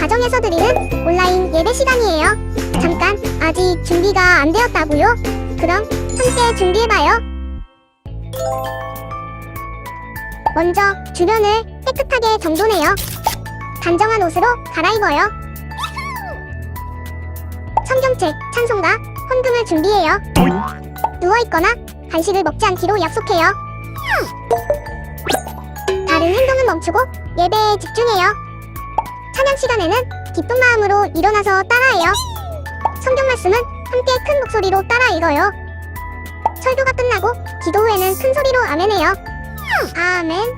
가정에서 드리는 온라인 예배 시간이에요. 잠깐, 아직 준비가 안 되었다고요? 그럼 함께 준비해봐요. 먼저 주변을 깨끗하게 정돈해요. 단정한 옷으로 갈아입어요. 성경책, 찬송가, 헌금을 준비해요. 누워있거나 간식을 먹지 않기로 약속해요. 다른 행동은 멈추고 예배에 집중해요. 찬양 시간에는 기쁜 마음으로 일어나서 따라해요. 성경 말씀은 함께 큰 목소리로 따라 읽어요. 설교가 끝나고 기도 후에는 큰 소리로 아멘해요. 아멘.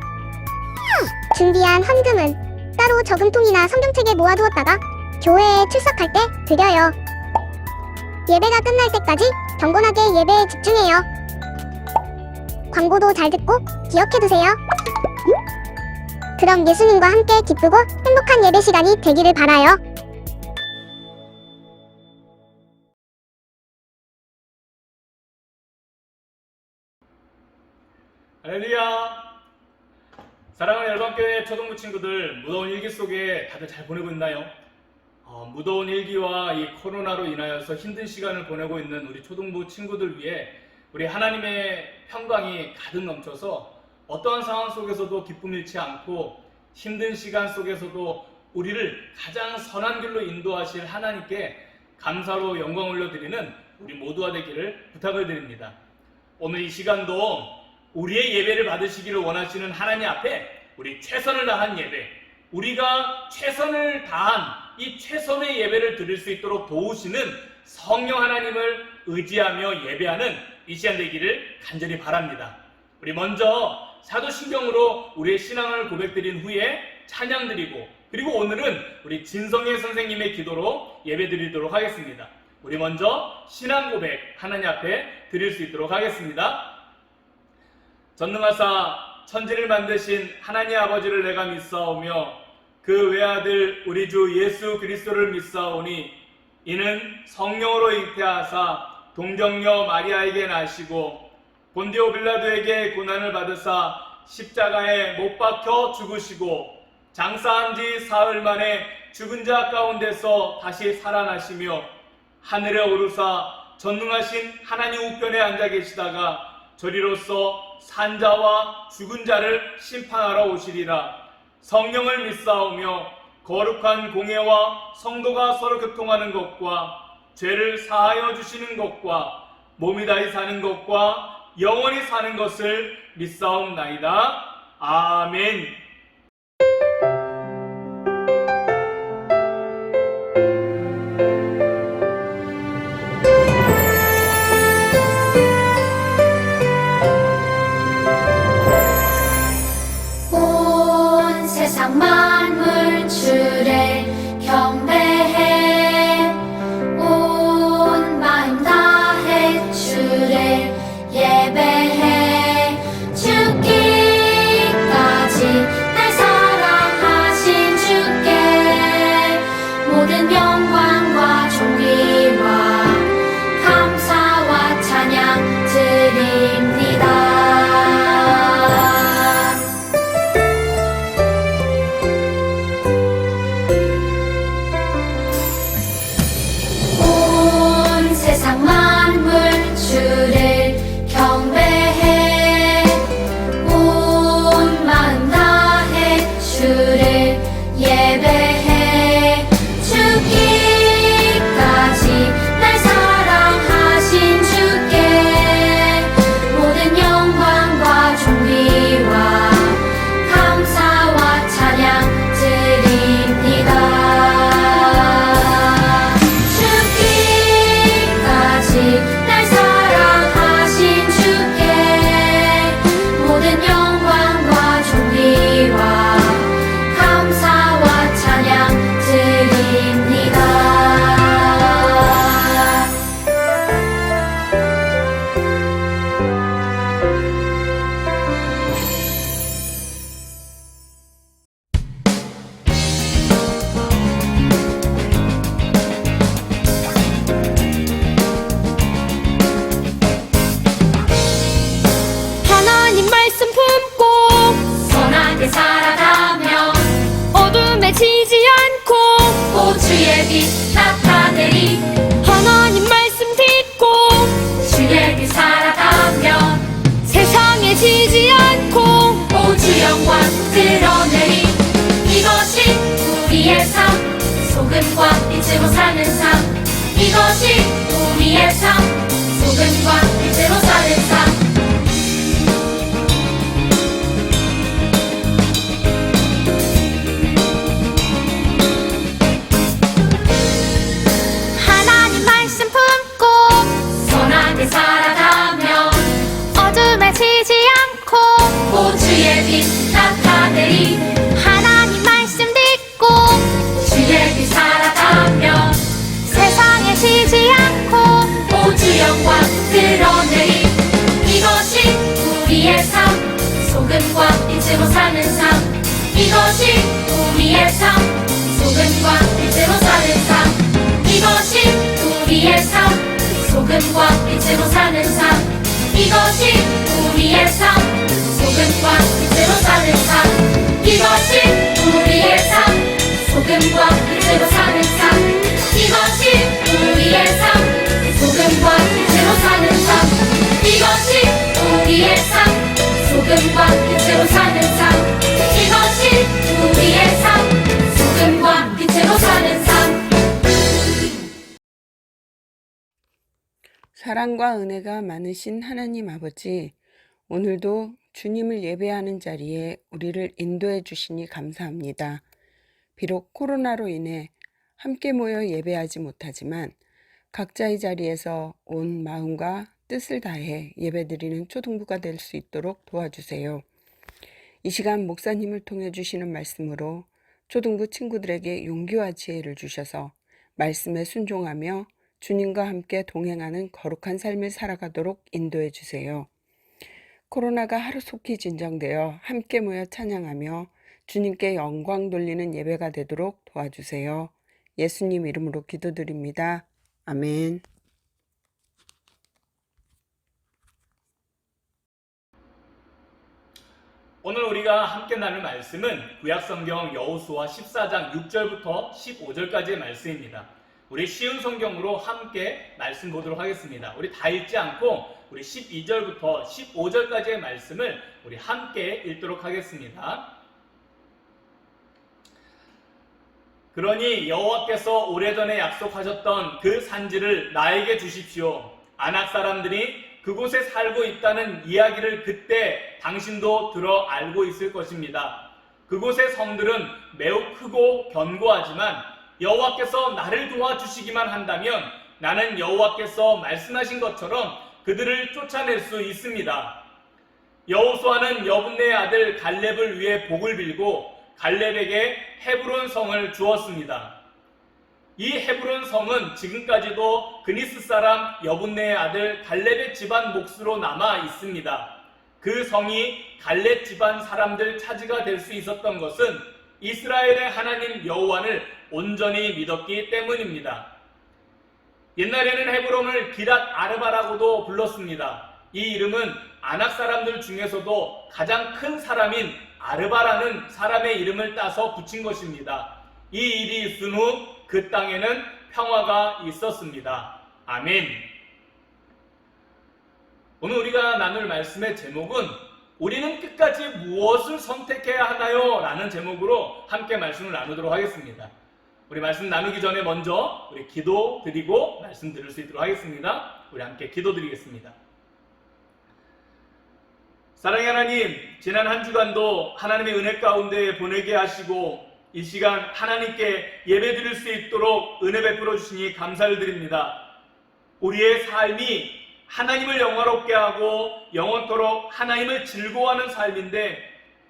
준비한 헌금은 따로 저금통이나 성경책에 모아두었다가 교회에 출석할 때 드려요. 예배가 끝날 때까지 경건하게 예배에 집중해요. 광고도 잘 듣고 기억해두세요. 그럼 예수님과 함께 기쁘고 행복한 예배 시간이 되기를 바라요. 할렐루야! 사랑하는 열방교회 초등부 친구들, 무더운 일기 속에 다들 잘 보내고 있나요? 무더운 일기와 이 코로나로 인하여서 힘든 시간을 보내고 있는 우리 초등부 친구들 위해 우리 하나님의 평강이 가득 넘쳐서 어떠한 상황 속에서도 기쁨 잃지 않고 힘든 시간 속에서도 우리를 가장 선한 길로 인도하실 하나님께 감사로 영광 올려드리는 우리 모두가 되기를 부탁을 드립니다. 오늘 이 시간도 우리의 예배를 받으시기를 원하시는 하나님 앞에 우리 최선을 다한 예배, 우리가 최선을 다한 이 최선의 예배를 드릴 수 있도록 도우시는 성령 하나님을 의지하며 예배하는 이 시간 되기를 간절히 바랍니다. 우리 먼저 사도신경으로 우리의 신앙을 고백드린 후에 찬양 드리고, 그리고 오늘은 우리 진성애 선생님의 기도로 예배 드리도록 하겠습니다. 우리 먼저 신앙 고백 하나님 앞에 드릴 수 있도록 하겠습니다. 전능하사 천지를 만드신 하나님 아버지를 내가 믿사오며 그 외아들 우리 주 예수 그리스도를 믿사오니 이는 성령으로 잉태하사 동정녀 마리아에게 나시고 본디오 빌라도에게 고난을 받으사 십자가에 못 박혀 죽으시고 장사한 지 사흘 만에 죽은 자 가운데서 다시 살아나시며 하늘에 오르사 전능하신 하나님 우편에 앉아 계시다가 저리로서 산자와 죽은 자를 심판하러 오시리라. 성령을 믿사오며 거룩한 공예와 성도가 서로 교통하는 것과 죄를 사하여 주시는 것과 몸이 다시 사는 것과 영원히 사는 것을 믿사옵나이다. 아멘. 온 세상 만물 주를 경배해 온 마음 다해 주를 예배해 죽기까지 빛 나타내리. 하나님 말씀 듣고 주의 빛 살아가며 세상에 지지 않고 오주 영광 드러내리. 이것이 우리의 삶, 소금과 빛으로 사는 삶. 이것이 우리의 삶, 소금과 빛으로 사는 삶. 하나님 말씀 품고 선하게 살아가며 어둠에 지지 않고 오주의 빛 나타내리. 하나님 말씀 듣고 주의 빛 살아가며 세상에 지지 않고 오주 영광 드러내리. 이것이 우리의 삶, 소금과 빛으로 사는 삶. 이것이 우리의 삶, 소금과 빛으로 사는 삶. 이것이 우리의 삶, 소금과 빛으로 사는 삶. 이것이 우리의 삶, 소금과 빛으로 사는 삶. 이것이 우리의 삶, 소금과 빛으로 사는 삶. 이것이 우리의 삶, 소금과 빛으로 사는 삶. 이것이 우리의 삶, 소금과 빛으로 사는 삶. 이것이 우리의 삶, 소금과 빛으로 사는 삶. 사랑과 은혜가 많으신 하나님 아버지, 오늘도 주님을 예배하는 자리에 우리를 인도해 주시니 감사합니다. 비록 코로나로 인해 함께 모여 예배하지 못하지만 각자의 자리에서 온 마음과 뜻을 다해 예배드리는 초등부가 될 수 있도록 도와주세요. 이 시간 목사님을 통해 주시는 말씀으로 초등부 친구들에게 용기와 지혜를 주셔서 말씀에 순종하며 주님과 함께 동행하는 거룩한 삶을 살아가도록 인도해 주세요. 코로나가 하루속히 진정되어 함께 모여 찬양하며 주님께 영광 돌리는 예배가 되도록 도와주세요. 예수님 이름으로 기도드립니다. 아멘. 오늘 우리가 함께 나눌 말씀은 구약성경 여호수아 14장 6절부터 15절까지의 말씀입니다. 우리 쉬운 성경으로 함께 말씀 보도록 하겠습니다. 우리 다 읽지 않고 우리 12절부터 15절까지의 말씀을 우리 함께 읽도록 하겠습니다. 그러니 여호와께서 오래전에 약속하셨던 그 산지를 나에게 주십시오. 아낙 사람들이 그곳에 살고 있다는 이야기를 그때 당신도 들어 알고 있을 것입니다. 그곳의 성들은 매우 크고 견고하지만 여호와께서 나를 도와주시기만 한다면 나는 여호와께서 말씀하신 것처럼 그들을 쫓아낼 수 있습니다. 여호수아는 여분네의 아들 갈렙을 위해 복을 빌고 갈렙에게 헤브론 성을 주었습니다. 이 헤브론 성은 지금까지도 그니스 사람 여분네의 아들 갈렙의 집안 몫으로 남아 있습니다. 그 성이 갈렙 집안 사람들 차지가 될 수 있었던 것은 이스라엘의 하나님 여호와를 온전히 믿었기 때문입니다. 옛날에는 헤브론을 기랏 아르바라고도 불렀습니다. 이 이름은 아낙 사람들 중에서도 가장 큰 사람인 아르바라는 사람의 이름을 따서 붙인 것입니다. 이 일이 있은 후 그 땅에는 평화가 있었습니다. 아멘. 오늘 우리가 나눌 말씀의 제목은 우리는 끝까지 무엇을 선택해야 하나요? 라는 제목으로 함께 말씀을 나누도록 하겠습니다. 우리 말씀 나누기 전에 먼저 우리 기도 드리고 말씀 들을 수 있도록 하겠습니다. 우리 함께 기도 드리겠습니다. 사랑의 하나님, 지난 한 주간도 하나님의 은혜 가운데 보내게 하시고 이 시간 하나님께 예배 드릴 수 있도록 은혜 베풀어 주시니 감사를 드립니다. 우리의 삶이 하나님을 영화롭게 하고 영원토록 하나님을 즐거워하는 삶인데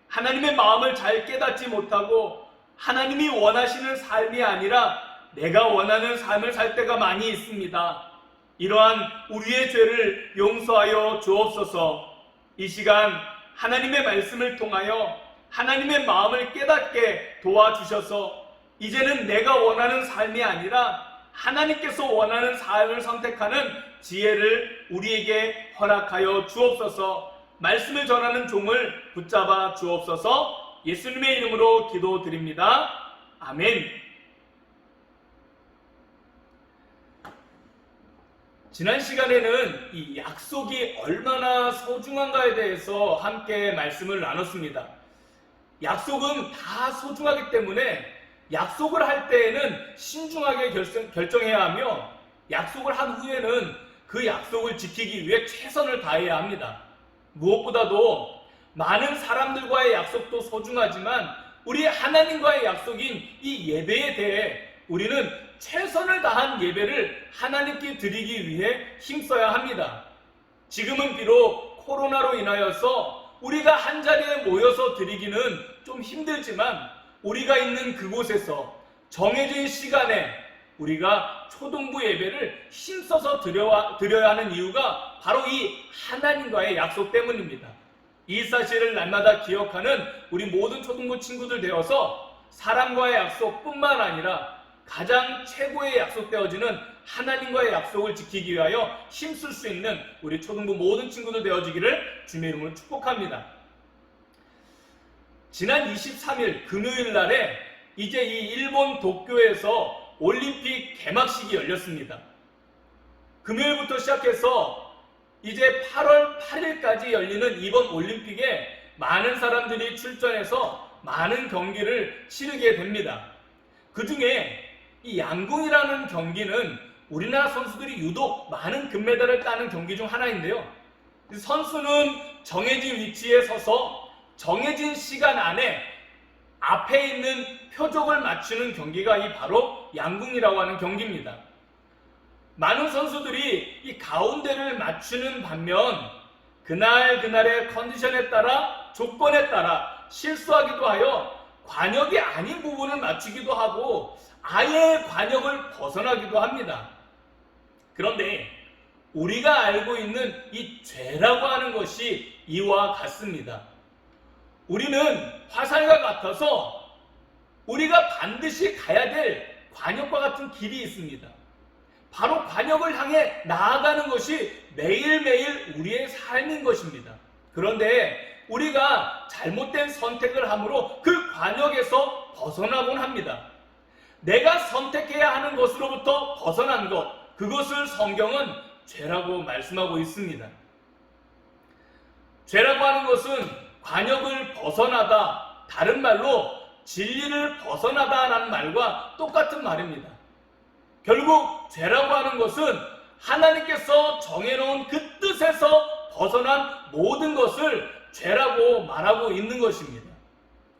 하나님의 마음을 잘 깨닫지 못하고 하나님이 원하시는 삶이 아니라 내가 원하는 삶을 살 때가 많이 있습니다. 이러한 우리의 죄를 용서하여 주옵소서. 이 시간 하나님의 말씀을 통하여 하나님의 마음을 깨닫게 도와주셔서 이제는 내가 원하는 삶이 아니라 하나님께서 원하는 삶을 선택하는 지혜를 우리에게 허락하여 주옵소서. 말씀을 전하는 종을 붙잡아 주옵소서. 예수님의 이름으로 기도드립니다. 아멘. 지난 시간에는 이 약속이 얼마나 소중한가에 대해서 함께 말씀을 나눴습니다. 약속은 다 소중하기 때문에 약속을 할 때에는 신중하게 결정해야 하며, 약속을 한 후에는 그 약속을 지키기 위해 최선을 다해야 합니다. 무엇보다도 많은 사람들과의 약속도 소중하지만 우리 하나님과의 약속인 이 예배에 대해 우리는 최선을 다한 예배를 하나님께 드리기 위해 힘써야 합니다. 지금은 비록 코로나로 인하여서 우리가 한자리에 모여서 드리기는 좀 힘들지만, 우리가 있는 그곳에서 정해진 시간에 우리가 초동부 예배를 힘써서 드려야 하는 이유가 바로 이 하나님과의 약속 때문입니다. 이 사실을 날마다 기억하는 우리 모든 초등부 친구들 되어서 사람과의 약속뿐만 아니라 가장 최고의 약속되어지는 하나님과의 약속을 지키기 위하여 힘쓸 수 있는 우리 초등부 모든 친구들 되어지기를 주님의 이름으로 축복합니다. 지난 23일 금요일 날에 이제 이 일본 도쿄에서 올림픽 개막식이 열렸습니다. 금요일부터 시작해서 이제 8월 8일까지 열리는 이번 올림픽에 많은 사람들이 출전해서 많은 경기를 치르게 됩니다. 그 중에 이 양궁이라는 경기는 우리나라 선수들이 유독 많은 금메달을 따는 경기 중 하나인데요. 선수는 정해진 위치에 서서 정해진 시간 안에 앞에 있는 표적을 맞추는 경기가 이 바로 양궁이라고 하는 경기입니다. 많은 선수들이 이 가운데를 맞추는 반면 그날의 컨디션에 따라, 조건에 따라 실수하기도 하여 관역이 아닌 부분을 맞추기도 하고 아예 관역을 벗어나기도 합니다. 그런데 우리가 알고 있는 이 죄라고 하는 것이 이와 같습니다. 우리는 화살과 같아서 우리가 반드시 가야 될 관역과 같은 길이 있습니다. 바로 관역을 향해 나아가는 것이 매일매일 우리의 삶인 것입니다. 그런데 우리가 잘못된 선택을 함으로 그 관역에서 벗어나곤 합니다. 내가 선택해야 하는 것으로부터 벗어난 것, 그것을 성경은 죄라고 말씀하고 있습니다. 죄라고 하는 것은 관역을 벗어나다, 다른 말로 진리를 벗어나다라는 말과 똑같은 말입니다. 결국 죄라고 하는 것은 하나님께서 정해놓은 그 뜻에서 벗어난 모든 것을 죄라고 말하고 있는 것입니다.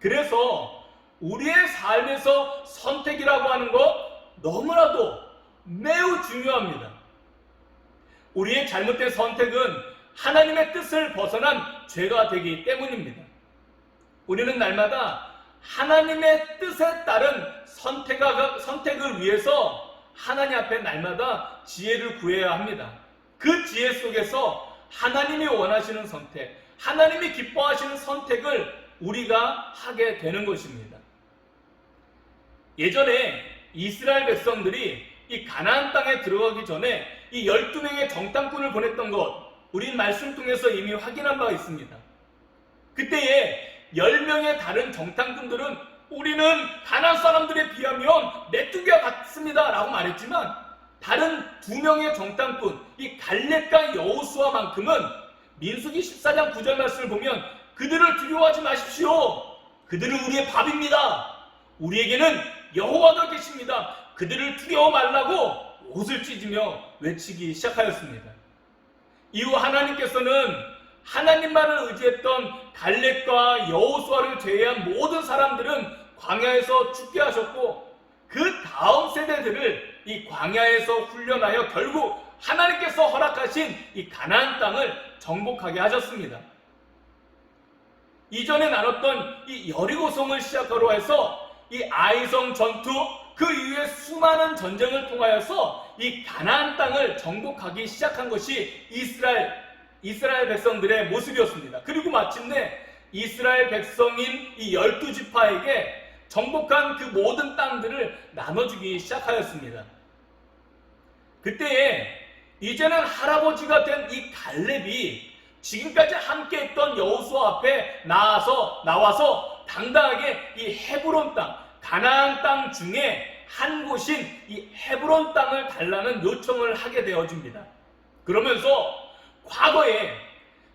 그래서 우리의 삶에서 선택이라고 하는 것 너무나도 매우 중요합니다. 우리의 잘못된 선택은 하나님의 뜻을 벗어난 죄가 되기 때문입니다. 우리는 날마다 하나님의 뜻에 따른 선택을 위해서 하나님 앞에 날마다 지혜를 구해야 합니다. 그 지혜 속에서 하나님이 원하시는 선택, 하나님이 기뻐하시는 선택을 우리가 하게 되는 것입니다. 예전에 이스라엘 백성들이 이 가나안 땅에 들어가기 전에 이 12명의 정탐꾼을 보냈던 것, 우린 말씀 통해서 이미 확인한 바가 있습니다. 그때에 10명의 다른 정탐꾼들은 우리는 가나안 사람들에 비하면 메뚜기와 같습니다 라고 말했지만, 다른 2명의 정탐꾼 이 갈렙과 여호수아만큼은 민수기 14장 9절 말씀을 보면 그들을 두려워하지 마십시오. 그들은 우리의 밥입니다. 우리에게는 여호와가 계십니다. 그들을 두려워 말라고 옷을 찢으며 외치기 시작하였습니다. 이후 하나님께서는 하나님만을 의지했던 갈렙과 여호수아를 제외한 모든 사람들은 광야에서 죽게 하셨고, 그 다음 세대들을 이 광야에서 훈련하여 결국 하나님께서 허락하신 이 가나안 땅을 정복하게 하셨습니다. 이전에 나눴던 이 여리고성을 시작으로 해서 이 아이성 전투, 그 이후에 수많은 전쟁을 통하여서 이 가나안 땅을 정복하기 시작한 것이 이스라엘 백성들의 모습이었습니다. 그리고 마침내 이스라엘 백성인 이 12지파에게 정복한 그 모든 땅들을 나눠주기 시작하였습니다. 그때에 이제는 할아버지가 된 이 갈렙이 지금까지 함께했던 여호수아 앞에 나와서 당당하게 이 헤브론 땅, 가나안 땅 중에 한 곳인 이 헤브론 땅을 달라는 요청을 하게 되어집니다. 그러면서 과거에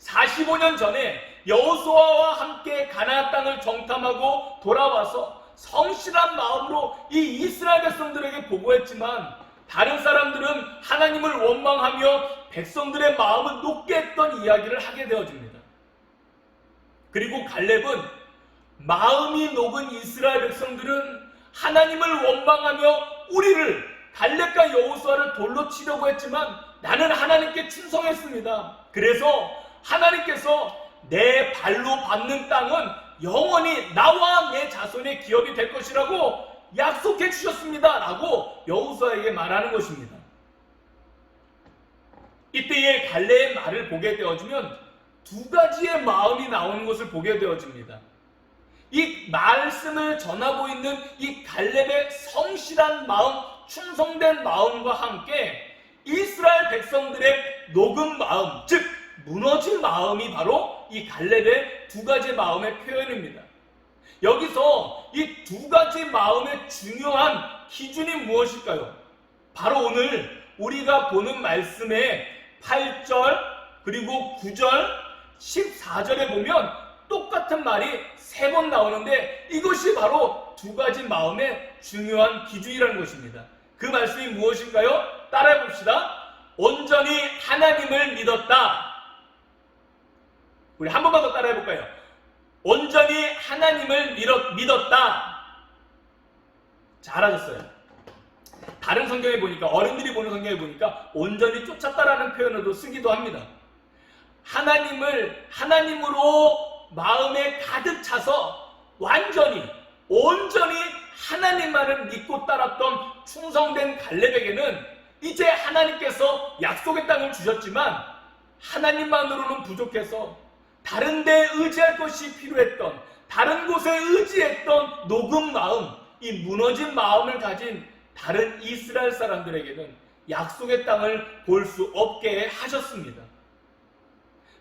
45년 전에 여호수아와 함께 가나안 땅을 정탐하고 돌아와서 성실한 마음으로 이 이스라엘 백성들에게 보고했지만 다른 사람들은 하나님을 원망하며 백성들의 마음을 높게 했던 이야기를 하게 되어집니다. 그리고 갈렙은 마음이 녹은 이스라엘 백성들은 하나님을 원망하며 우리를 갈렙과 여호수아를 돌로 치려고 했지만 나는 하나님께 충성했습니다. 그래서 하나님께서 내 발로 밟는 땅은 영원히 나와 내 자손의 기업이 될 것이라고 약속해 주셨습니다 라고 여호수아에게 말하는 것입니다. 이때의 갈렙의 말을 보게 되어지면 두 가지의 마음이 나오는 것을 보게 되어집니다. 이 말씀을 전하고 있는 이 갈렙의 성실한 마음, 충성된 마음과 함께 이스라엘 백성들의 녹은 마음, 즉 무너진 마음이 바로 이 갈렙의 두 가지 마음의 표현입니다. 여기서 이 두 가지 마음의 중요한 기준이 무엇일까요? 바로 오늘 우리가 보는 말씀의 8절 그리고 9절 14절에 보면 똑같은 말이 3번 나오는데 이것이 바로 두 가지 마음의 중요한 기준이라는 것입니다. 그 말씀이 무엇일까요? 따라해 봅시다. 온전히 하나님을 믿었다. 우리 한 번만 더 따라해 볼까요? 온전히 하나님을 믿었다. 잘하셨어요. 다른 성경에 보니까, 어른들이 보는 성경에 보니까 온전히 쫓았다라는 표현으로 쓰기도 합니다. 하나님으로 마음에 가득 차서 완전히 온전히 하나님만을 믿고 따랐던 충성된 갈렙에게는 이제 하나님께서 약속의 땅을 주셨지만 하나님만으로는 부족해서 다른 데 의지할 것이 필요했던, 다른 곳에 의지했던 녹은 마음, 이 무너진 마음을 가진 다른 이스라엘 사람들에게는 약속의 땅을 볼 수 없게 하셨습니다.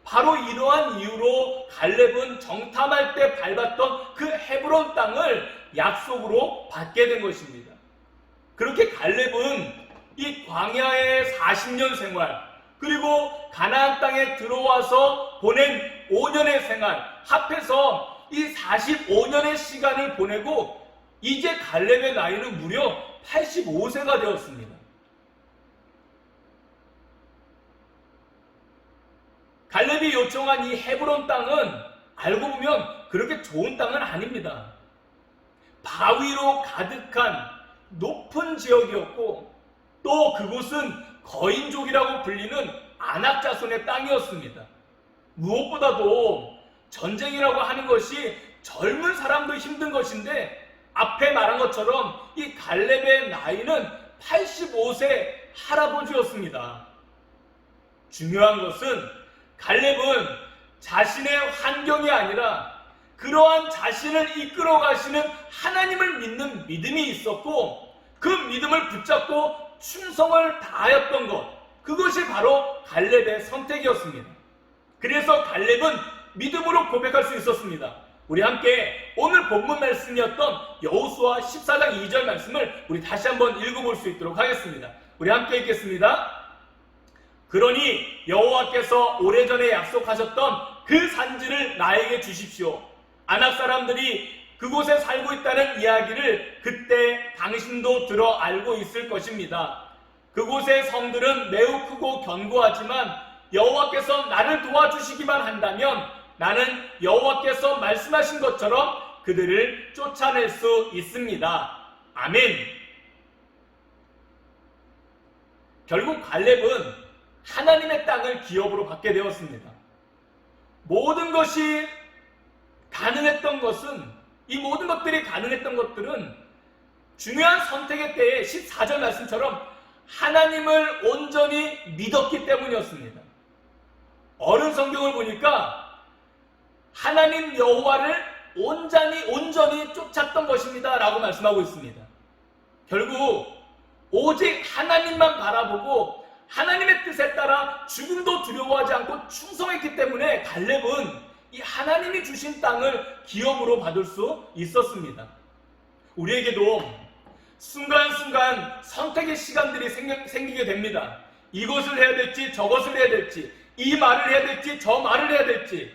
바로 이러한 이유로 갈렙은 정탐할 때 밟았던 그 헤브론 땅을 약속으로 받게 된 것입니다. 그렇게 갈렙은 이 광야의 40년 생활, 그리고 가나안 땅에 들어와서 보낸 5년의 생활, 합해서 이 45년의 시간을 보내고 이제 갈렙의 나이는 무려 85세가 되었습니다. 갈렙이 요청한 이 헤브론 땅은 알고 보면 그렇게 좋은 땅은 아닙니다. 바위로 가득한 높은 지역이었고 또 그곳은 거인족이라고 불리는 아낙 자손의 땅이었습니다. 무엇보다도 전쟁이라고 하는 것이 젊은 사람도 힘든 것인데 앞에 말한 것처럼 이 갈렙의 나이는 85세 할아버지였습니다. 중요한 것은 갈렙은 자신의 환경이 아니라 그러한 자신을 이끌어 가시는 하나님을 믿는 믿음이 있었고 그 믿음을 붙잡고 충성을 다하였던 것, 그것이 바로 갈렙의 선택이었습니다. 그래서 갈렙은 믿음으로 고백할 수 있었습니다. 우리 함께 오늘 본문 말씀이었던 여호수아 14장 2절 말씀을 우리 다시 한번 읽어볼 수 있도록 하겠습니다. 우리 함께 읽겠습니다. 그러니 여호와께서 오래전에 약속하셨던 그 산지를 나에게 주십시오. 아낙 사람들이 그곳에 살고 있다는 이야기를 그때 당신도 들어 알고 있을 것입니다. 그곳의 성들은 매우 크고 견고하지만 여호와께서 나를 도와주시기만 한다면 나는 여호와께서 말씀하신 것처럼 그들을 쫓아낼 수 있습니다. 아멘. 결국 갈렙은 하나님의 땅을 기업으로 받게 되었습니다. 모든 것이 가능했던 것은, 이 모든 것들이 가능했던 것들은 중요한 선택의 때에 14절 말씀처럼 하나님을 온전히 믿었기 때문이었습니다. 어른 성경을 보니까 하나님 여호와를 온전히 쫓았던 것입니다 라고 말씀하고 있습니다. 결국 오직 하나님만 바라보고 하나님의 뜻에 따라 죽음도 두려워하지 않고 충성했기 때문에 갈렙은 이 하나님이 주신 땅을 기업으로 받을 수 있었습니다. 우리에게도 순간순간 선택의 시간들이 생기게 됩니다. 이것을 해야 될지 저것을 해야 될지, 이 말을 해야 될지 저 말을 해야 될지,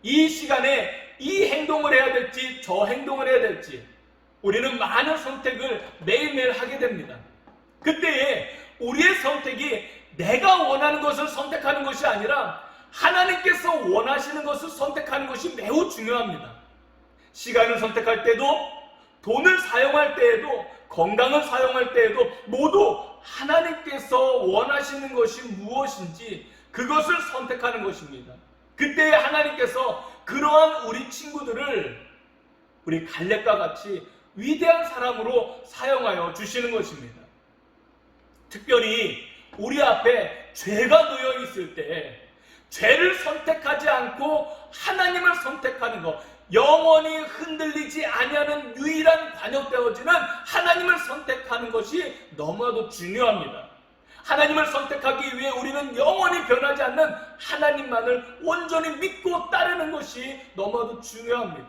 이 시간에 이 행동을 해야 될지 저 행동을 해야 될지, 우리는 많은 선택을 매일매일 하게 됩니다. 그때에 우리의 선택이 내가 원하는 것을 선택하는 것이 아니라 하나님께서 원하시는 것을 선택하는 것이 매우 중요합니다. 시간을 선택할 때도, 돈을 사용할 때에도, 건강을 사용할 때에도 모두 하나님께서 원하시는 것이 무엇인지 그것을 선택하는 것입니다. 그때 하나님께서 그러한 우리 친구들을 우리 갈렙과 같이 위대한 사람으로 사용하여 주시는 것입니다. 특별히 우리 앞에 죄가 놓여 있을 때 죄를 선택하지 않고 하나님을 선택하는 것, 영원히 흔들리지 아니하는 유일한 관역되어지는 하나님을 선택하는 것이 너무나도 중요합니다. 하나님을 선택하기 위해 우리는 영원히 변하지 않는 하나님만을 온전히 믿고 따르는 것이 너무나도 중요합니다.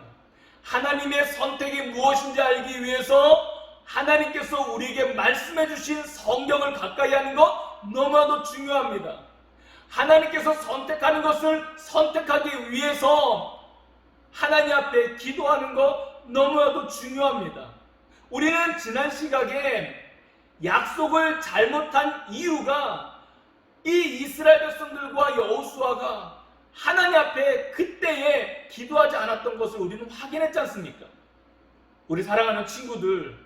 하나님의 선택이 무엇인지 알기 위해서 하나님께서 우리에게 말씀해 주신 성경을 가까이 하는 것 너무나도 중요합니다. 하나님께서 선택하는 것을 선택하기 위해서 하나님 앞에 기도하는 것 너무나도 중요합니다. 우리는 지난 시각에 약속을 잘못한 이유가 이 이스라엘 백성들과 여호수아가 하나님 앞에 그때에 기도하지 않았던 것을 우리는 확인했지 않습니까? 우리 사랑하는 친구들,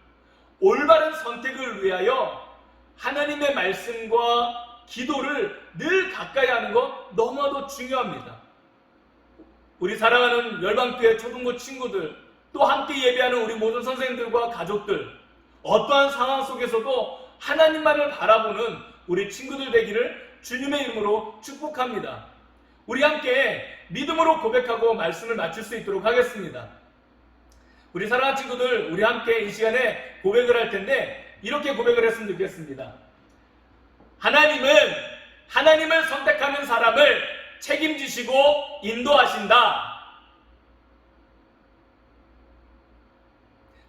올바른 선택을 위하여 하나님의 말씀과 기도를 늘 가까이 하는 것 너무나도 중요합니다. 우리 사랑하는 열방교회 초등부 친구들, 또 함께 예배하는 우리 모든 선생님들과 가족들, 어떠한 상황 속에서도 하나님만을 바라보는 우리 친구들 되기를 주님의 이름으로 축복합니다. 우리 함께 믿음으로 고백하고 말씀을 마칠 수 있도록 하겠습니다. 우리 사랑하는 친구들, 우리 함께 이 시간에 고백을 할 텐데 이렇게 고백을 했으면 좋겠습니다. 하나님을 선택하는 사람을 책임지시고 인도하신다.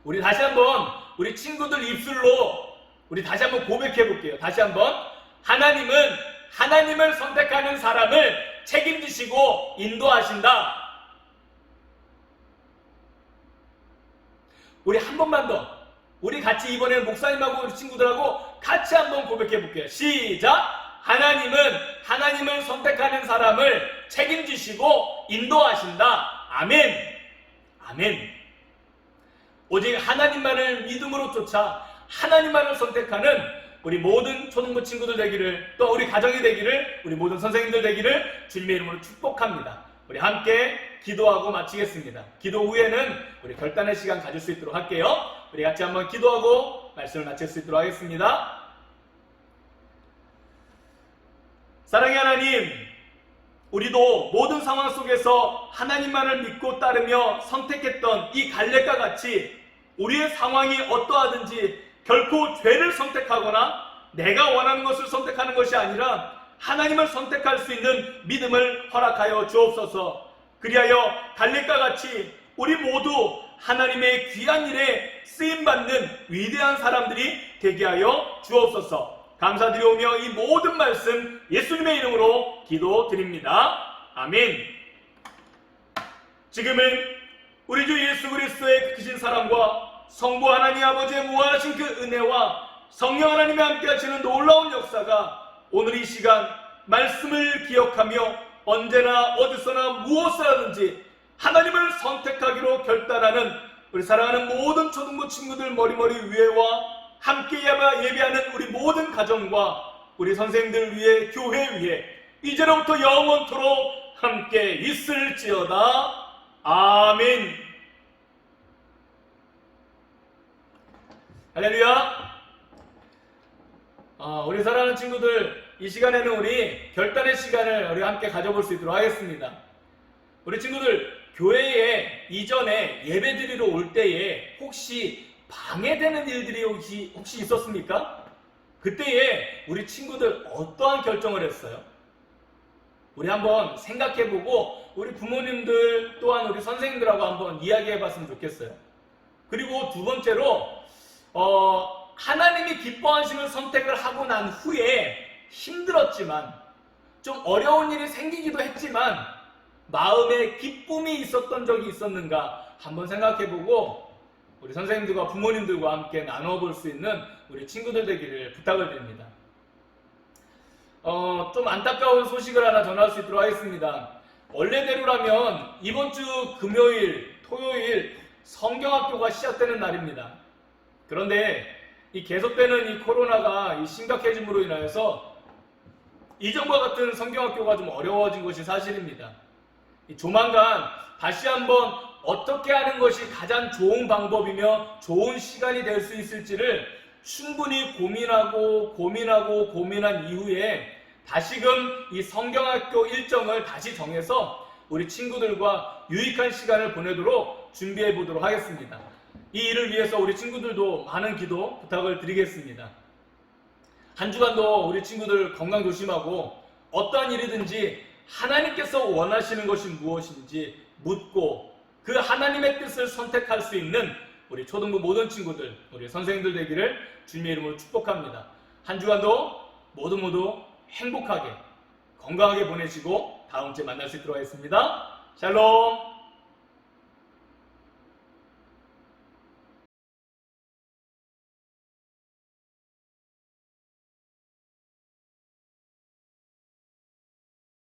우리 다시 한번 우리 친구들 입술로 우리 다시 한번 고백해 볼게요. 다시 한번. 하나님을 선택하는 사람을 책임지시고 인도하신다. 우리 한 번만 더. 우리 같이 이번에는 목사님하고 우리 친구들하고 같이 한번 고백해 볼게요. 시작! 하나님을 선택하는 사람을 책임지시고 인도하신다. 아멘. 아멘. 오직 하나님만을 믿음으로 쫓아 하나님만을 선택하는 우리 모든 초등부 친구들 되기를, 또 우리 가정이 되기를, 우리 모든 선생님들 되기를 주님의 이름으로 축복합니다. 우리 함께 기도하고 마치겠습니다. 기도 후에는 우리 결단의 시간 가질 수 있도록 할게요. 우리 같이 한번 기도하고 말씀을 마칠 수 있도록 하겠습니다. 사랑의 하나님, 우리도 모든 상황 속에서 하나님만을 믿고 따르며 선택했던 이 갈렙과 같이 우리의 상황이 어떠하든지 결코 죄를 선택하거나 내가 원하는 것을 선택하는 것이 아니라 하나님을 선택할 수 있는 믿음을 허락하여 주옵소서. 그리하여 갈렙과 같이 우리 모두 하나님의 귀한 일에 쓰임받는 위대한 사람들이 되게 하여 주옵소서. 감사드리오며 이 모든 말씀 예수님의 이름으로 기도드립니다. 아멘. 지금은 우리 주 예수 그리스도의 크신 사랑과 성부 하나님 아버지의 무한하신 그 은혜와 성령 하나님의 함께 하시는 놀라운 역사가 오늘 이 시간 말씀을 기억하며 언제나 어디서나 무엇을 하든지 하나님을 선택하기로 결단하는 우리 사랑하는 모든 초등부 친구들 머리머리 위에와 함께 예배하는 우리 모든 가정과 우리 선생님들 위해, 교회 위해 이제로부터 영원토록 함께 있을지어다. 아멘. 할렐루야. 우리 사랑하는 친구들, 이 시간에는 우리 결단의 시간을 우리 함께 가져볼 수 있도록 하겠습니다. 우리 친구들, 교회에 이전에 예배드리러 올 때에 혹시 방해되는 일들이 혹시 있었습니까? 그때에 우리 친구들 어떠한 결정을 했어요? 우리 한번 생각해보고 우리 부모님들 또한 우리 선생님들하고 한번 이야기해봤으면 좋겠어요. 그리고 두 번째로 하나님이 기뻐하시는 선택을 하고 난 후에 힘들었지만 좀 어려운 일이 생기기도 했지만 마음에 기쁨이 있었던 적이 있었는가 한번 생각해보고 우리 선생님들과 부모님들과 함께 나누어 볼 수 있는 우리 친구들 되기를 부탁을 드립니다. 좀 안타까운 소식을 하나 전할 수 있도록 하겠습니다. 원래대로라면 이번 주 금요일, 토요일 성경학교가 시작되는 날입니다. 그런데 이 계속되는 이 코로나가 이 심각해짐으로 인하여서 이전과 같은 성경학교가 좀 어려워진 것이 사실입니다. 조만간 다시 한번 어떻게 하는 것이 가장 좋은 방법이며 좋은 시간이 될 수 있을지를 충분히 고민한 이후에 다시금 이 성경학교 일정을 다시 정해서 우리 친구들과 유익한 시간을 보내도록 준비해 보도록 하겠습니다. 이 일을 위해서 우리 친구들도 많은 기도 부탁을 드리겠습니다. 한 주간도 우리 친구들 건강 조심하고 어떠한 일이든지 하나님께서 원하시는 것이 무엇인지 묻고 그 하나님의 뜻을 선택할 수 있는 우리 초등부 모든 친구들, 우리 선생님들 되기를 주님의 이름으로 축복합니다. 한 주간도 모두 행복하게 건강하게 보내시고 다음 주에 만날 수 있도록 하겠습니다. 샬롬.